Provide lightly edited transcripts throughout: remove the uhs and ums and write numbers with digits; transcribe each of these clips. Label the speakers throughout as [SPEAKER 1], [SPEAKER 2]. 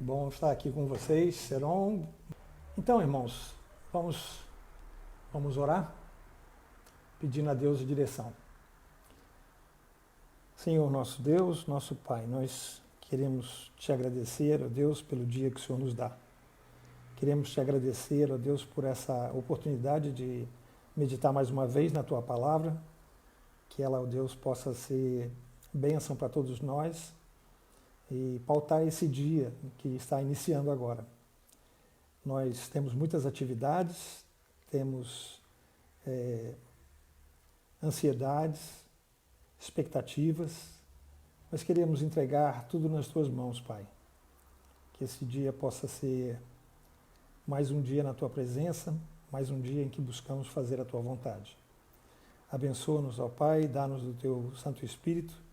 [SPEAKER 1] Bom estar aqui com vocês, Seron. Então, irmãos, vamos orar, pedindo a Deus a direção. Senhor, nosso Deus, nosso Pai, nós queremos te agradecer, ó Deus, pelo dia que o Senhor nos dá. Queremos te agradecer, ó Deus, por essa oportunidade de meditar mais uma vez na Tua Palavra, que ela, ó Deus, possa ser bênção para todos nós e pautar esse dia que está iniciando agora. Nós temos muitas atividades, temos ansiedades, expectativas, mas queremos entregar tudo nas Tuas mãos, Pai. Que esse dia possa ser mais um dia na Tua presença, mais um dia em que buscamos fazer a Tua vontade. Abençoa-nos, ó Pai, dá-nos do Teu Santo Espírito,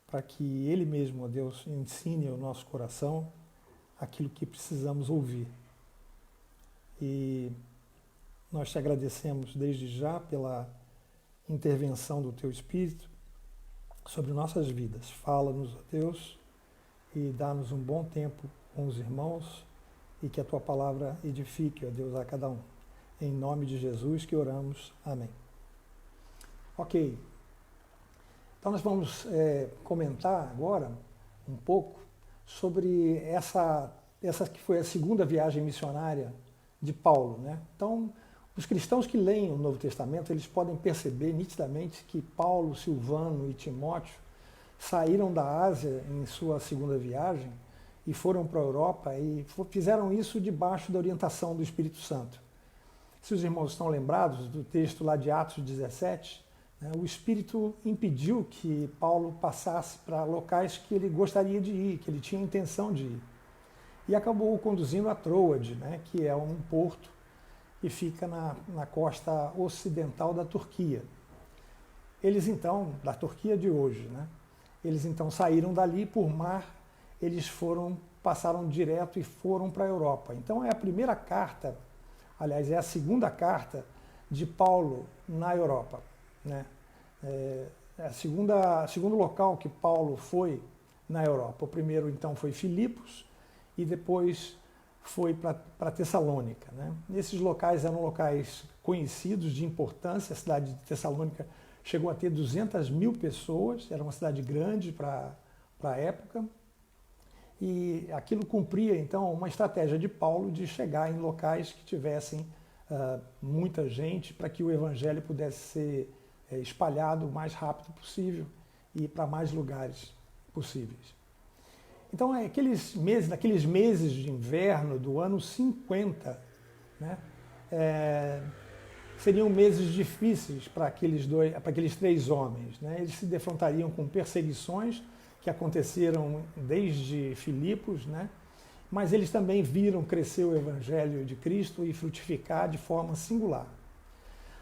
[SPEAKER 1] para que Ele mesmo, ó Deus, ensine ao nosso coração aquilo que precisamos ouvir. E nós te agradecemos desde já pela intervenção do Teu Espírito sobre nossas vidas. Fala-nos, ó Deus, e dá-nos um bom tempo com os irmãos e que a Tua palavra edifique, ó Deus, a cada um. Em nome de Jesus que oramos. Amém. Ok. Então nós vamos comentar agora um pouco sobre essa que foi a segunda viagem missionária de Paulo, né? Então, os cristãos que leem o Novo Testamento, eles podem perceber nitidamente que Paulo, Silvano e Timóteo saíram da Ásia em sua segunda viagem e foram para a Europa e fizeram isso debaixo da orientação do Espírito Santo. Se os irmãos estão lembrados do texto lá de Atos 17, o Espírito impediu que Paulo passasse para locais que ele gostaria de ir, que ele tinha intenção de ir. E acabou o conduzindo a Troade, né, que é um porto que fica na costa ocidental da Turquia. Eles então, da Turquia de hoje, né, eles então saíram dali por mar, passaram direto e foram para a Europa. Então é a primeira carta, aliás, é a segunda carta de Paulo na Europa. Né? Segundo local que Paulo foi na Europa. O primeiro, então, foi Filipos e depois foi para Tessalônica. Né? Esses locais eram locais conhecidos, de importância. A cidade de Tessalônica chegou a ter 200.000 pessoas, era uma cidade grande para a época. E aquilo cumpria, então, uma estratégia de Paulo de chegar em locais que tivessem muita gente para que o evangelho pudesse ser espalhado o mais rápido possível e para mais lugares possíveis. Então, naqueles meses de inverno do ano 50, né, seriam meses difíceis para aqueles três homens. Né? Eles se defrontariam com perseguições que aconteceram desde Filipos, né? Mas eles também viram crescer o evangelho de Cristo e frutificar de forma singular.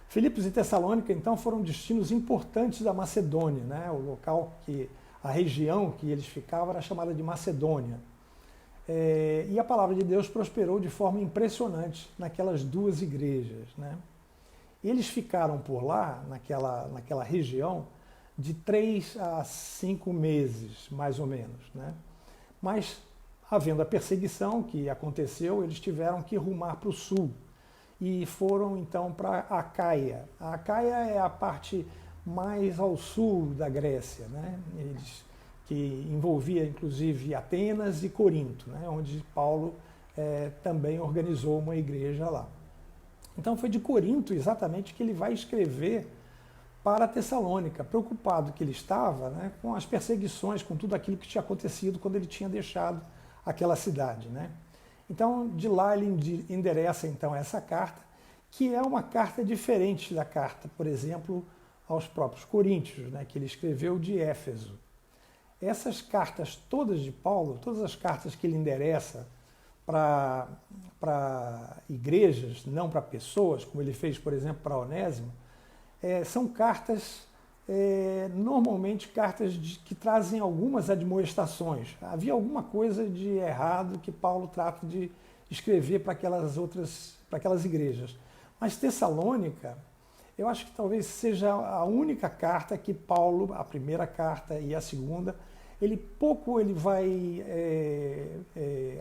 [SPEAKER 1] Filipos e Tessalônica, então, foram destinos importantes da Macedônia, né? A região que eles ficavam era chamada de Macedônia. E a palavra de Deus prosperou de forma impressionante naquelas duas igrejas, né? Eles ficaram por lá, naquela região, de 3 a 5 meses, mais ou menos, né? Mas, havendo a perseguição que aconteceu, eles tiveram que rumar para o sul. E foram então para Acaia. A Acaia é a parte mais ao sul da Grécia, né? Que envolvia inclusive Atenas e Corinto, né? Onde Paulo também organizou uma igreja lá. Então foi de Corinto exatamente que ele vai escrever para Tessalônica, preocupado que ele estava, né, com as perseguições, com tudo aquilo que tinha acontecido quando ele tinha deixado aquela cidade, né? Então, de lá ele endereça então essa carta, que é uma carta diferente da carta, por exemplo, aos próprios Coríntios, né, que ele escreveu de Éfeso. Essas cartas todas de Paulo, todas as cartas que ele endereça para igrejas, não para pessoas, como ele fez, por exemplo, para Onésimo, são cartas, normalmente cartas que trazem algumas admoestações. Havia alguma coisa de errado que Paulo trata de escrever para aquelas igrejas. Mas Tessalônica, eu acho que talvez seja a única carta que Paulo, a primeira carta e a segunda, ele vai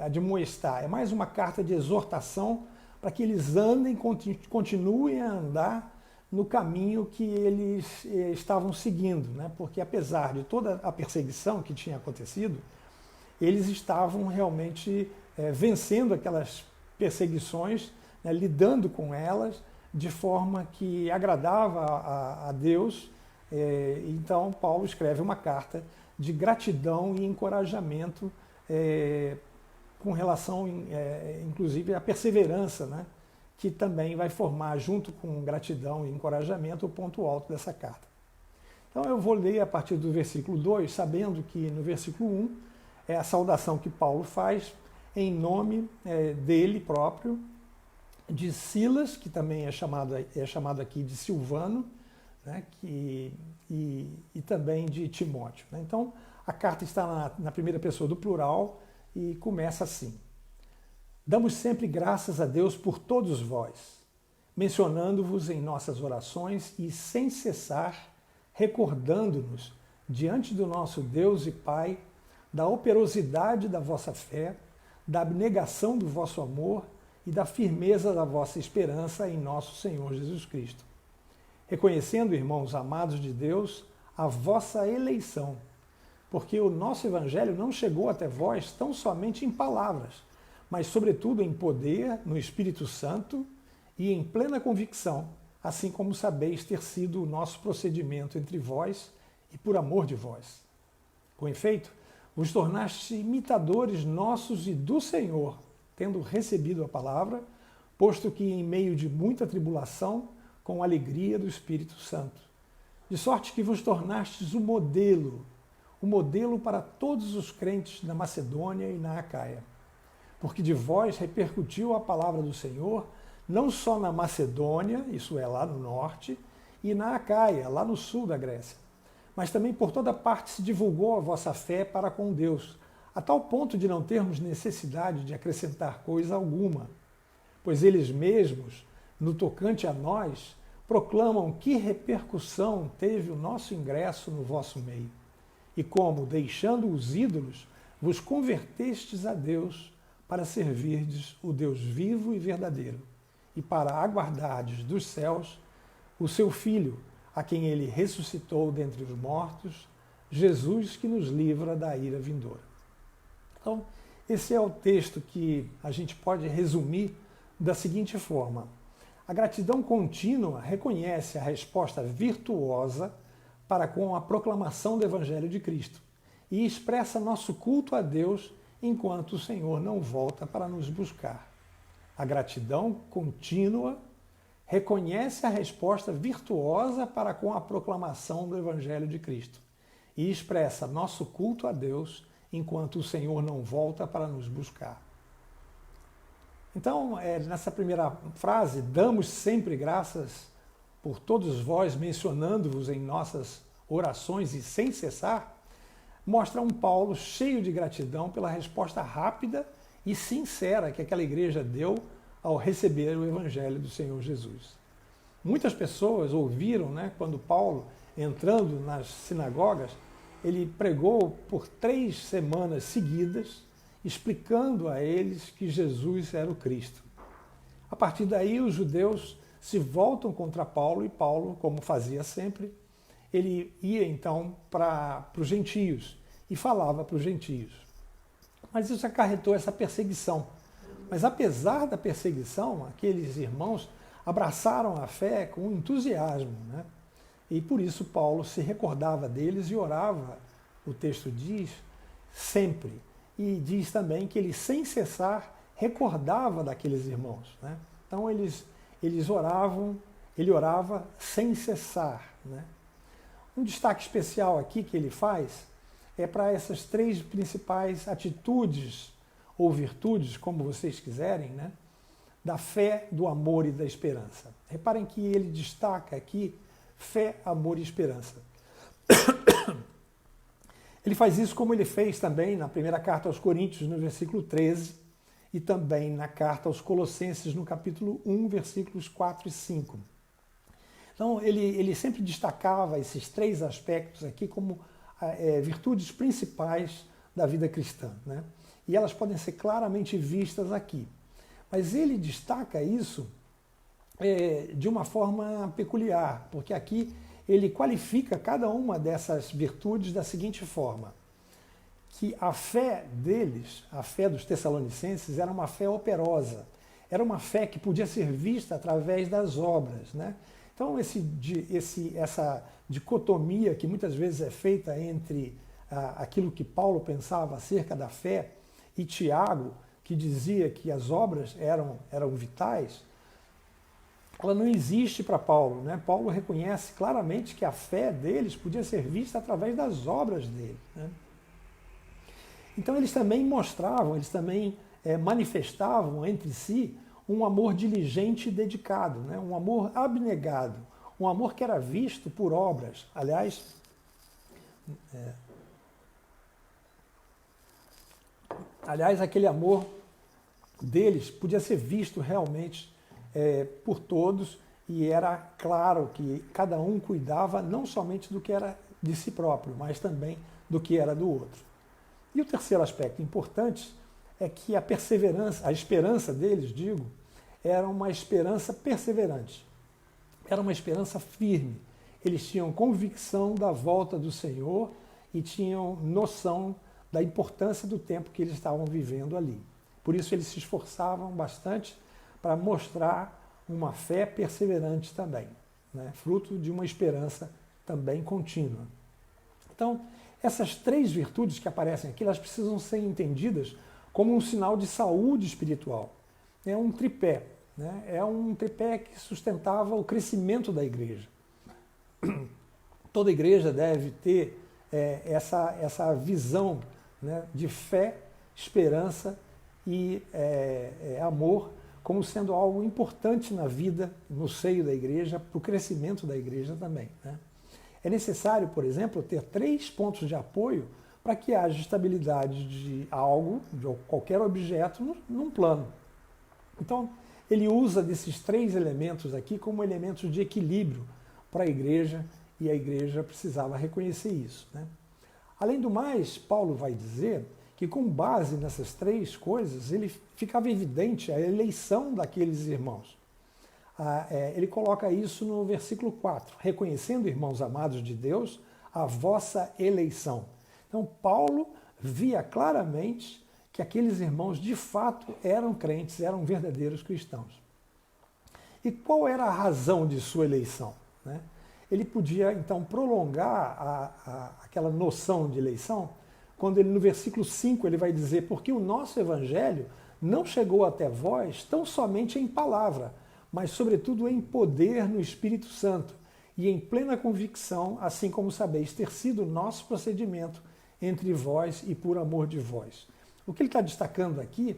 [SPEAKER 1] admoestar. É mais uma carta de exortação para que eles andem, continuem a andar no caminho que eles estavam seguindo, né? Porque apesar de toda a perseguição que tinha acontecido, eles estavam realmente vencendo aquelas perseguições, né? Lidando com elas de forma que agradava a Deus. Então Paulo escreve uma carta de gratidão e encorajamento com relação, inclusive, à perseverança, né? Que também vai formar, junto com gratidão e encorajamento, o ponto alto dessa carta. Então eu vou ler a partir do versículo 2, sabendo que no versículo 1 é a saudação que Paulo faz em nome dele próprio, de Silas, que também é chamado aqui de Silvano, né, e também de Timóteo, né? Então a carta está na primeira pessoa do plural e começa assim: damos sempre graças a Deus por todos vós, mencionando-vos em nossas orações e sem cessar recordando-nos diante do nosso Deus e Pai da operosidade da vossa fé, da abnegação do vosso amor e da firmeza da vossa esperança em nosso Senhor Jesus Cristo. Reconhecendo, irmãos amados de Deus, a vossa eleição, porque o nosso Evangelho não chegou até vós tão somente em palavras, mas sobretudo em poder, no Espírito Santo e em plena convicção, assim como sabeis ter sido o nosso procedimento entre vós e por amor de vós. Com efeito, vos tornaste imitadores nossos e do Senhor, tendo recebido a palavra, posto que em meio de muita tribulação, com alegria do Espírito Santo. De sorte que vos tornastes o modelo para todos os crentes na Macedônia e na Acaia. Porque de vós repercutiu a palavra do Senhor, não só na Macedônia, isso é, lá no norte, e na Acaia, lá no sul da Grécia, mas também por toda parte se divulgou a vossa fé para com Deus, a tal ponto de não termos necessidade de acrescentar coisa alguma. Pois eles mesmos, no tocante a nós, proclamam que repercussão teve o nosso ingresso no vosso meio, e como, deixando os ídolos, vos convertestes a Deus para servirdes o Deus vivo e verdadeiro, e para aguardardes dos céus o seu Filho, a quem ele ressuscitou dentre os mortos, Jesus, que nos livra da ira vindoura. Então, esse é o texto que a gente pode resumir da seguinte forma: a gratidão contínua reconhece a resposta virtuosa para com a proclamação do Evangelho de Cristo e expressa nosso culto a Deus enquanto o Senhor não volta para nos buscar. A gratidão contínua reconhece a resposta virtuosa para com a proclamação do Evangelho de Cristo e expressa nosso culto a Deus enquanto o Senhor não volta para nos buscar. Então, nessa primeira frase, damos sempre graças por todos vós, mencionando-vos em nossas orações e sem cessar, mostra um Paulo cheio de gratidão pela resposta rápida e sincera que aquela igreja deu ao receber o Evangelho do Senhor Jesus. Muitas pessoas ouviram, né, quando Paulo, entrando nas sinagogas, ele pregou por 3 semanas seguidas, explicando a eles que Jesus era o Cristo. A partir daí, os judeus se voltam contra Paulo e Paulo, como fazia sempre, ele ia então para os gentios e falava para os gentios. Mas isso acarretou essa perseguição. Mas apesar da perseguição, aqueles irmãos abraçaram a fé com entusiasmo, né? E por isso Paulo se recordava deles e orava, o texto diz, sempre. E diz também que ele, sem cessar, recordava daqueles irmãos, né? Então eles oravam, ele orava sem cessar, né? Um destaque especial aqui que ele faz é para essas 3 principais atitudes ou virtudes, como vocês quiserem, né? Da fé, do amor e da esperança. Reparem que ele destaca aqui fé, amor e esperança. Ele faz isso como ele fez também na primeira carta aos Coríntios, no versículo 13, e também na carta aos Colossenses, no capítulo 1, versículos 4 e 5. Então, ele sempre destacava esses 3 aspectos aqui como virtudes principais da vida cristã, né? E elas podem ser claramente vistas aqui. Mas ele destaca isso de uma forma peculiar, porque aqui ele qualifica cada uma dessas virtudes da seguinte forma: que a fé deles, a fé dos tessalonicenses, era uma fé operosa, era uma fé que podia ser vista através das obras, né? Então essa dicotomia que muitas vezes é feita entre aquilo que Paulo pensava acerca da fé e Tiago, que dizia que as obras eram vitais, ela não existe para Paulo, né? Paulo reconhece claramente que a fé deles podia ser vista através das obras dele, né? Então eles também mostravam, eles também manifestavam entre si um amor diligente e dedicado, né? Um amor abnegado, um amor que era visto por obras. Aliás, aquele amor deles podia ser visto realmente por todos, e era claro que cada um cuidava não somente do que era de si próprio, mas também do que era do outro. E o terceiro aspecto importante é que a perseverança, a esperança deles, era uma esperança perseverante, era uma esperança firme. Eles tinham convicção da volta do Senhor e tinham noção da importância do tempo que eles estavam vivendo ali. Por isso eles se esforçavam bastante para mostrar uma fé perseverante também, né? Fruto de uma esperança também contínua. Então, essas três virtudes que aparecem aqui, elas precisam ser entendidas como um sinal de saúde espiritual. É um tripé, né? É um tripé que sustentava o crescimento da igreja. Toda igreja deve ter essa visão, né, de fé, esperança e amor como sendo algo importante na vida, no seio da igreja, para o crescimento da igreja também, né? É necessário, por exemplo, ter 3 pontos de apoio para que haja estabilidade de algo, de qualquer objeto, num plano. Então, ele usa desses 3 elementos aqui como elementos de equilíbrio para a igreja, e a igreja precisava reconhecer isso, né? Além do mais, Paulo vai dizer que, com base nessas 3 coisas, ele ficava evidente a eleição daqueles irmãos. Ele coloca isso no versículo 4, reconhecendo, irmãos amados de Deus, a vossa eleição. Então, Paulo via claramente que aqueles irmãos, de fato, eram crentes, eram verdadeiros cristãos. E qual era a razão de sua eleição, né? Ele podia, então, prolongar aquela noção de eleição, quando ele, no versículo 5, ele vai dizer: porque o nosso evangelho não chegou até vós tão somente em palavra, mas sobretudo em poder no Espírito Santo e em plena convicção, assim como sabeis ter sido o nosso procedimento entre vós e por amor de vós. O que ele está destacando aqui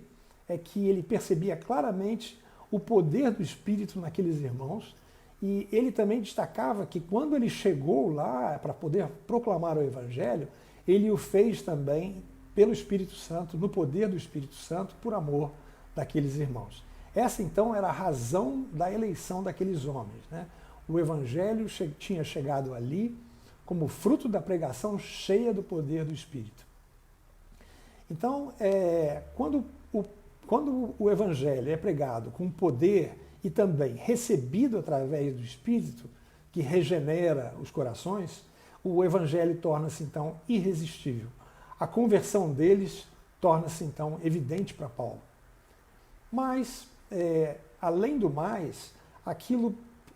[SPEAKER 1] é que ele percebia claramente o poder do Espírito naqueles irmãos, e ele também destacava que quando ele chegou lá para poder proclamar o Evangelho, ele o fez também pelo Espírito Santo, no poder do Espírito Santo, por amor daqueles irmãos. Essa, então, era a razão da eleição daqueles homens, né? O Evangelho tinha chegado ali como fruto da pregação cheia do poder do Espírito. Então, quando o Evangelho é pregado com poder e também recebido através do Espírito, que regenera os corações, o Evangelho torna-se, então, irresistível. A conversão deles torna-se, então, evidente para Paulo. Mas, além do mais,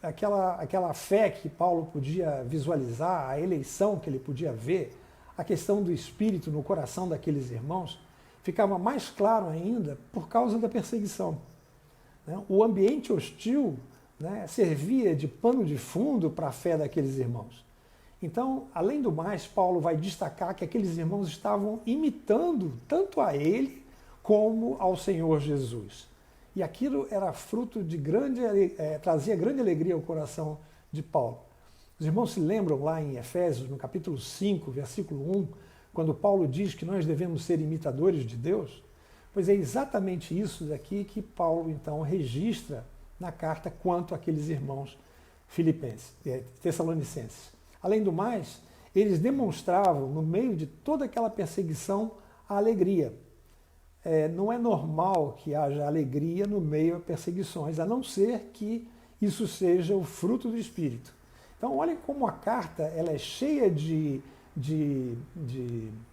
[SPEAKER 1] aquela fé que Paulo podia visualizar, a eleição que ele podia ver, a questão do Espírito no coração daqueles irmãos, ficava mais claro ainda por causa da perseguição, né? O ambiente hostil, né, servia de pano de fundo para a fé daqueles irmãos. Então, além do mais, Paulo vai destacar que aqueles irmãos estavam imitando tanto a ele como ao Senhor Jesus. E aquilo era fruto de trazia grande alegria ao coração de Paulo. Os irmãos se lembram lá em Efésios, no capítulo 5, versículo 1, quando Paulo diz que nós devemos ser imitadores de Deus? Pois é exatamente isso daqui que Paulo, então, registra na carta quanto àqueles irmãos tessalonicenses. Além do mais, eles demonstravam, no meio de toda aquela perseguição, a alegria. Não é normal que haja alegria no meio de perseguições, a não ser que isso seja o fruto do Espírito. Então, olhem como a carta ela é cheia de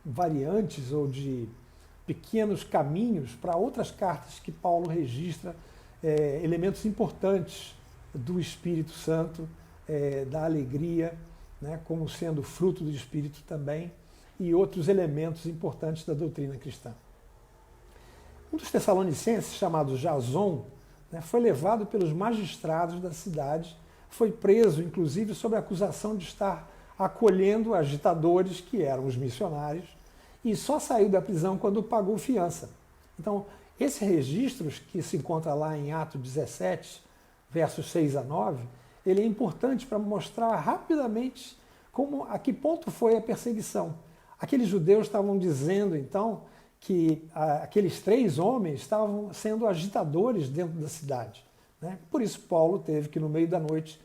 [SPEAKER 1] variantes ou de pequenos caminhos para outras cartas que Paulo registra elementos importantes do Espírito Santo, da alegria, né, como sendo fruto do Espírito também, e outros elementos importantes da doutrina cristã. Um dos tessalonicenses, chamado Jason, né, foi levado pelos magistrados da cidade, foi preso, inclusive, sob a acusação de estar acolhendo agitadores, que eram os missionários, e só saiu da prisão quando pagou fiança. Então, esses registros, que se encontra lá em Atos 17, versos 6 a 9, ele é importante para mostrar rapidamente a que ponto foi a perseguição. Aqueles judeus estavam dizendo, então, que aqueles 3 homens estavam sendo agitadores dentro da cidade, né? Por isso Paulo teve que, no meio da noite,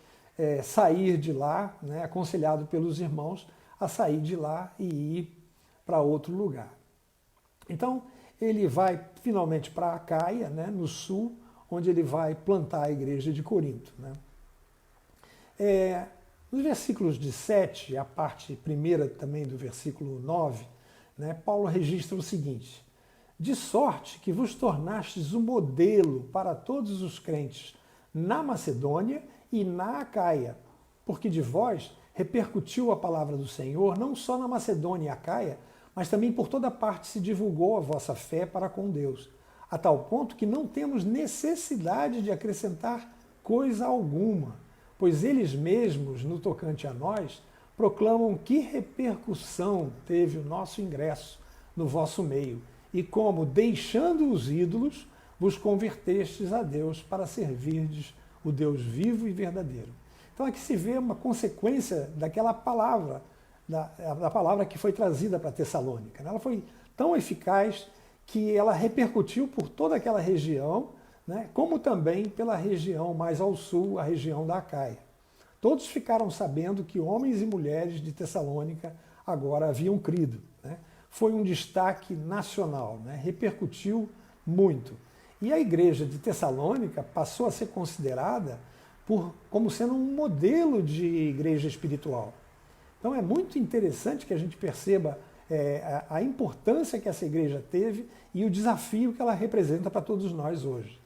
[SPEAKER 1] sair de lá, né, aconselhado pelos irmãos a sair de lá e ir para outro lugar. Então, ele vai finalmente para Acaia, né, no sul, onde ele vai plantar a igreja de Corinto, né? Nos versículos de 7, a parte primeira também do versículo 9, né, Paulo registra o seguinte: de sorte que vos tornastes um modelo para todos os crentes na Macedônia e na Acaia, porque de vós repercutiu a palavra do Senhor, não só na Macedônia e Acaia, mas também por toda parte se divulgou a vossa fé para com Deus, a tal ponto que não temos necessidade de acrescentar coisa alguma, pois eles mesmos, no tocante a nós, proclamam que repercussão teve o nosso ingresso no vosso meio, e como, deixando os ídolos, vos convertestes a Deus para servirdes o Deus vivo e verdadeiro. Então aqui se vê uma consequência daquela palavra, da palavra que foi trazida para Tessalônica. Ela foi tão eficaz que ela repercutiu por toda aquela região, né, como também pela região mais ao sul, a região da Acaia. Todos ficaram sabendo que homens e mulheres de Tessalônica agora haviam crido, né? Foi um destaque nacional, né? Repercutiu muito. E a igreja de Tessalônica passou a ser considerada como sendo um modelo de igreja espiritual. Então é muito interessante que a gente perceba a importância que essa igreja teve e o desafio que ela representa para todos nós hoje.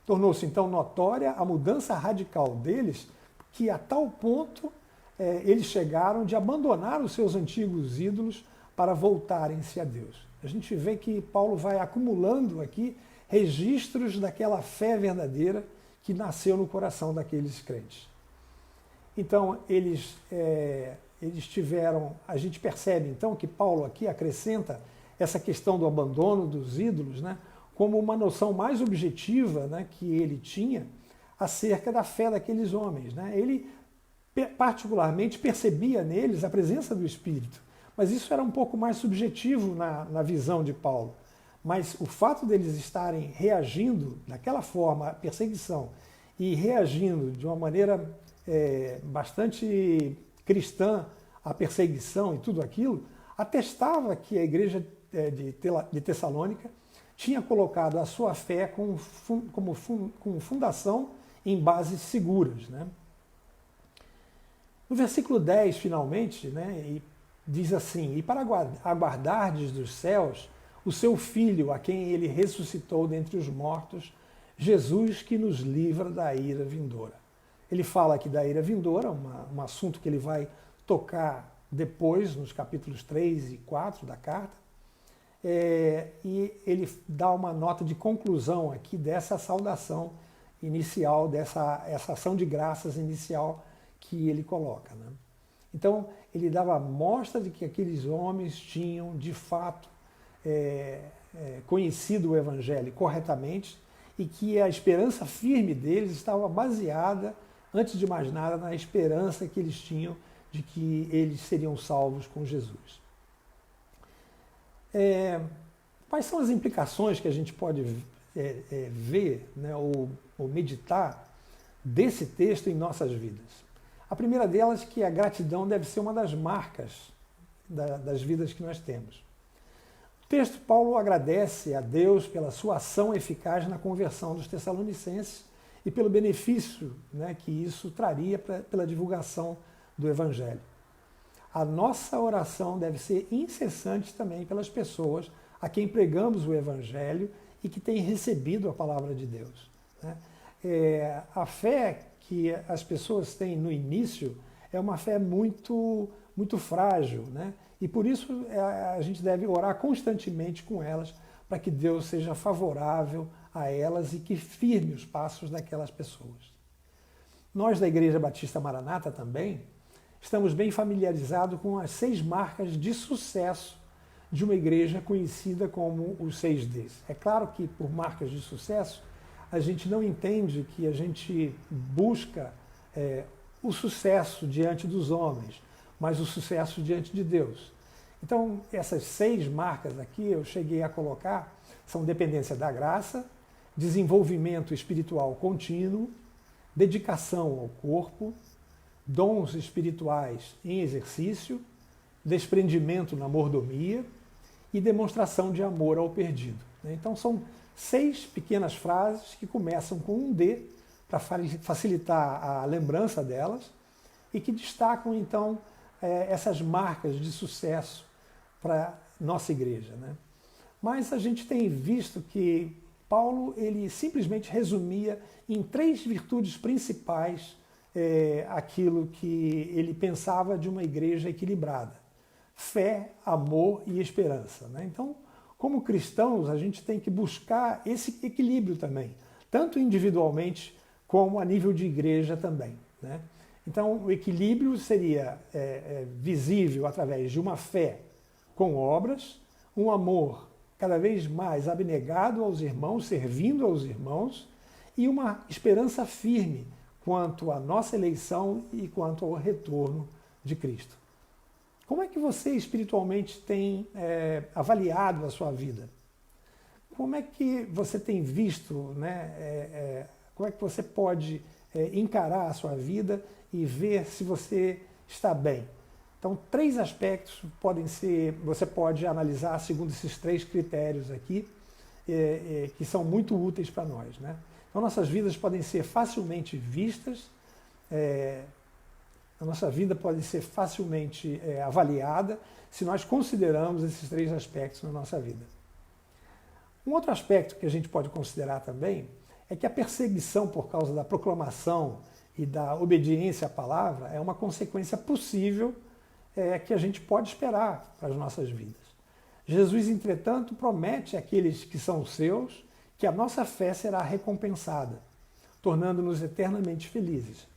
[SPEAKER 1] Tornou-se então notória a mudança radical deles, que a tal ponto eles chegaram de abandonar os seus antigos ídolos para voltarem-se a Deus. A gente vê que Paulo vai acumulando aqui registros daquela fé verdadeira que nasceu no coração daqueles crentes. Então, eles tiveram, a gente percebe então que Paulo aqui acrescenta essa questão do abandono dos ídolos, né, como uma noção mais objetiva, né, que ele tinha acerca da fé daqueles homens, né? Ele particularmente percebia neles a presença do Espírito, mas isso era um pouco mais subjetivo na visão de Paulo. Mas o fato deles estarem reagindo daquela forma à perseguição e reagindo de uma maneira bastante cristã à perseguição e tudo aquilo, atestava que a igreja de Tessalônica tinha colocado a sua fé com fundação em bases seguras, né? No versículo 10, finalmente, né, diz assim: e para aguardardes dos céus o seu Filho, a quem ele ressuscitou dentre os mortos, Jesus, que nos livra da ira vindoura. Ele fala aqui da ira vindoura, um assunto que ele vai tocar depois, nos capítulos 3 e 4 da carta, e ele dá uma nota de conclusão aqui dessa saudação inicial, essa ação de graças inicial que ele coloca, né? Então, ele dava mostra de que aqueles homens tinham, de fato, conhecido o Evangelho corretamente e que a esperança firme deles estava baseada, antes de mais nada, na esperança que eles tinham de que eles seriam salvos com Jesus. Quais são as implicações que a gente pode ver, né, ou meditar desse texto em nossas vidas? A primeira delas é que a gratidão deve ser uma das marcas das vidas que nós temos. No texto, Paulo agradece a Deus pela sua ação eficaz na conversão dos tessalonicenses e pelo benefício, né, que isso traria pela divulgação do Evangelho. A nossa oração deve ser incessante também pelas pessoas a quem pregamos o Evangelho e que têm recebido a palavra de Deus, né? A fé que as pessoas têm no início é uma fé muito, muito frágil, né? E por isso a gente deve orar constantemente com elas para que Deus seja favorável a elas e que firme os passos daquelas pessoas. Nós da Igreja Batista Maranata também estamos bem familiarizados com as 6 marcas de sucesso de uma igreja conhecida como os 6Ds. É claro que por marcas de sucesso a gente não entende que a gente busca o sucesso diante dos homens, mas o sucesso diante de Deus. Então, essas 6 marcas aqui eu cheguei a colocar, são dependência da graça, desenvolvimento espiritual contínuo, dedicação ao corpo, dons espirituais em exercício, desprendimento na mordomia e demonstração de amor ao perdido. Então, são 6 pequenas frases que começam com um D para facilitar a lembrança delas e que destacam, então, essas marcas de sucesso para nossa igreja, né? Mas a gente tem visto que Paulo ele simplesmente resumia em 3 virtudes principais aquilo que ele pensava de uma igreja equilibrada: fé, amor e esperança, né? Então, como cristãos, a gente tem que buscar esse equilíbrio também, tanto individualmente como a nível de igreja também, né? Então, o equilíbrio seria visível através de uma fé com obras, um amor cada vez mais abnegado aos irmãos, servindo aos irmãos, e uma esperança firme quanto à nossa eleição e quanto ao retorno de Cristo. Como é que você espiritualmente tem avaliado a sua vida? Como é que você tem visto, né, como é que você pode encarar a sua vida e ver se você está bem? Então, 3 aspectos você pode analisar segundo esses 3 critérios aqui, que são muito úteis para nós, né? Então, nossas vidas podem ser facilmente vistas, a nossa vida pode ser facilmente avaliada se nós consideramos esses 3 aspectos na nossa vida. Um outro aspecto que a gente pode considerar também é que a perseguição por causa da proclamação e da obediência à palavra é uma consequência possível que a gente pode esperar para as nossas vidas. Jesus, entretanto, promete àqueles que são seus que a nossa fé será recompensada, tornando-nos eternamente felizes.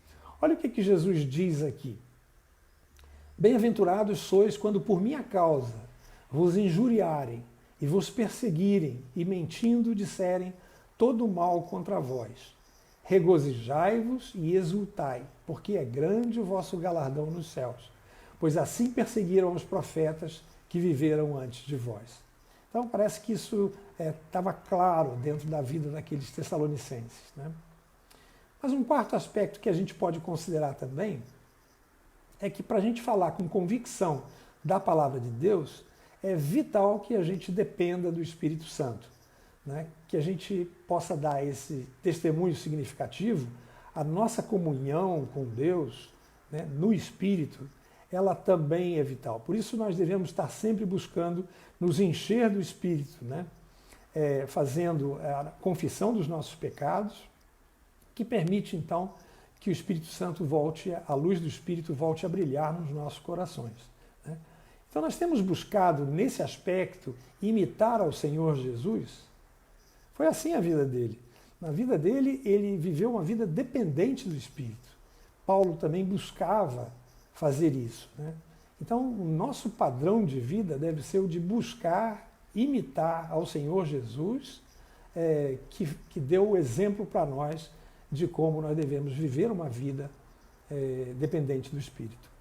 [SPEAKER 1] Olha o que Jesus diz aqui. Bem-aventurados sois quando por minha causa vos injuriarem e vos perseguirem e mentindo disserem todo mal contra vós. Regozijai-vos e exultai, porque é grande o vosso galardão nos céus, pois assim perseguiram os profetas que viveram antes de vós. Então parece que isso estava claro dentro da vida daqueles tessalonicenses, né? Mas um quarto aspecto que a gente pode considerar também é que para a gente falar com convicção da palavra de Deus, é vital que a gente dependa do Espírito Santo, né? Que a gente possa dar esse testemunho significativo. A nossa comunhão com Deus, né, no Espírito, ela também é vital. Por isso nós devemos estar sempre buscando nos encher do Espírito, né? Fazendo a confissão dos nossos pecados, que permite, então, que o Espírito Santo a luz do Espírito volte a brilhar nos nossos corações, né? Então nós temos buscado, nesse aspecto, imitar ao Senhor Jesus. Foi assim a vida dele. Na vida dele, ele viveu uma vida dependente do Espírito. Paulo também buscava fazer isso, né? Então, o nosso padrão de vida deve ser o de buscar imitar ao Senhor Jesus, que deu o exemplo para nós de como nós devemos viver uma vida dependente do Espírito.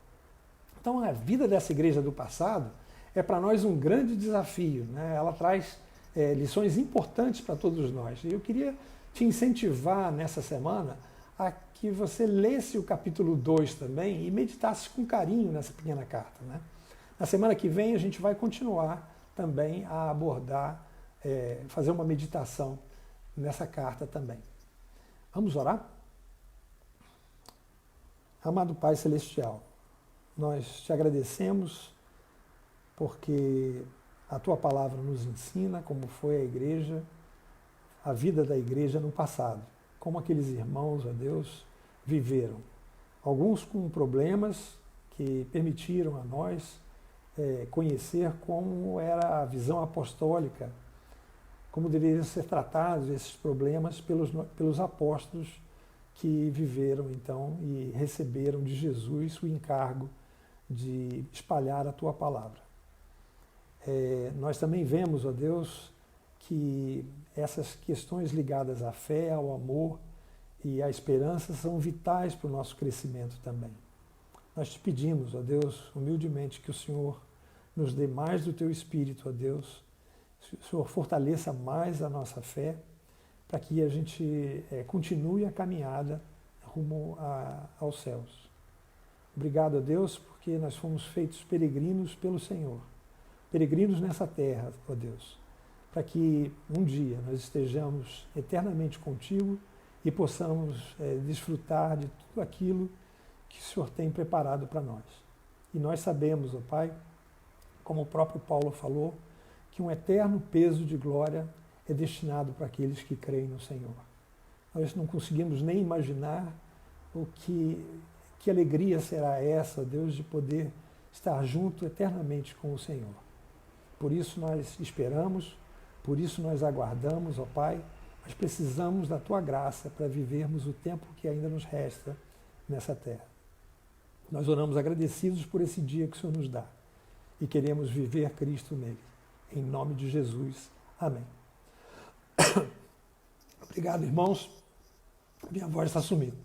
[SPEAKER 1] Então, a vida dessa igreja do passado é para nós um grande desafio, né? Ela traz lições importantes para todos nós. E eu queria te incentivar nessa semana a que você lesse o capítulo 2 também e meditasse com carinho nessa pequena carta, né? Na semana que vem a gente vai continuar também a abordar, fazer uma meditação nessa carta também. Vamos orar? Amado Pai Celestial, nós te agradecemos porque a tua palavra nos ensina como foi a igreja, a vida da igreja no passado, como aqueles irmãos, ó Deus, viveram. Alguns com problemas que permitiram a nós conhecer como era a visão apostólica, como deveriam ser tratados esses problemas pelos apóstolos que viveram então e receberam de Jesus o encargo de espalhar a tua palavra. Nós também vemos, ó Deus, que essas questões ligadas à fé, ao amor e à esperança são vitais para o nosso crescimento também. Nós te pedimos, ó Deus, humildemente, que o Senhor nos dê mais do teu Espírito, ó Deus, que o Senhor fortaleça mais a nossa fé, para que a gente continue a caminhada rumo aos céus. Obrigado a Deus, porque nós fomos feitos peregrinos pelo Senhor, peregrinos nessa terra, ó Deus, para que um dia nós estejamos eternamente contigo e possamos desfrutar de tudo aquilo que o Senhor tem preparado para nós. E nós sabemos, ó Pai, como o próprio Paulo falou, que um eterno peso de glória é destinado para aqueles que creem no Senhor. Nós não conseguimos nem imaginar que alegria será essa, Deus, de poder estar junto eternamente com o Senhor. Por isso nós esperamos, por isso nós aguardamos, ó Pai, mas precisamos da Tua graça para vivermos o tempo que ainda nos resta nessa terra. Nós oramos agradecidos por esse dia que o Senhor nos dá e queremos viver Cristo nele. Em nome de Jesus. Amém. Obrigado, irmãos. Minha voz está sumindo.